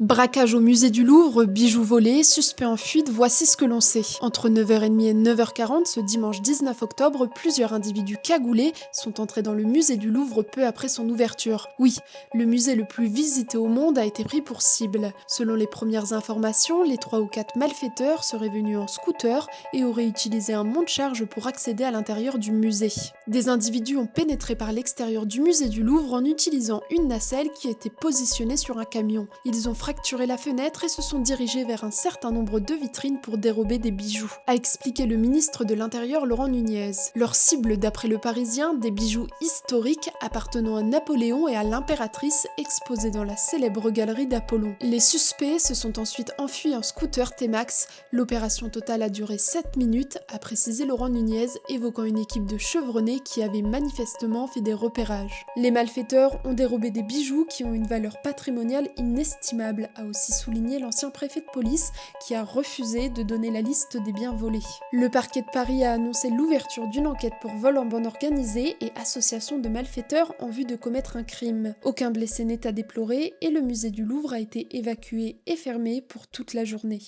Braquage au musée du Louvre, bijoux volés, suspect en fuite, voici ce que l'on sait. Entre 9h30 et 9h40, ce dimanche 19 octobre, plusieurs individus cagoulés sont entrés dans le musée du Louvre peu après son ouverture. Oui, le musée le plus visité au monde a été pris pour cible. Selon les premières informations, les 3 ou 4 malfaiteurs seraient venus en scooter et auraient utilisé un monte-charge pour accéder à l'intérieur du musée. Des individus ont pénétré par l'extérieur du musée du Louvre en utilisant une nacelle qui était positionnée sur un camion. Ils ont fracturé la fenêtre et se sont dirigés vers un certain nombre de vitrines pour dérober des bijoux, a expliqué le ministre de l'Intérieur Laurent Nunez. Leur cible, d'après le Parisien, des bijoux historiques appartenant à Napoléon et à l'impératrice exposés dans la célèbre galerie d'Apollon. Les suspects se sont ensuite enfuis en scooter T-Max. L'opération totale a duré 7 minutes, a précisé Laurent Nunez, évoquant une équipe de chevronnés qui avait manifestement fait des repérages. Les malfaiteurs ont dérobé des bijoux qui ont une valeur patrimoniale inestimable, a aussi souligné l'ancien préfet de police qui a refusé de donner la liste des biens volés. Le parquet de Paris a annoncé l'ouverture d'une enquête pour vol en bande organisée et association de malfaiteurs en vue de commettre un crime. Aucun blessé n'est à déplorer et le musée du Louvre a été évacué et fermé pour toute la journée.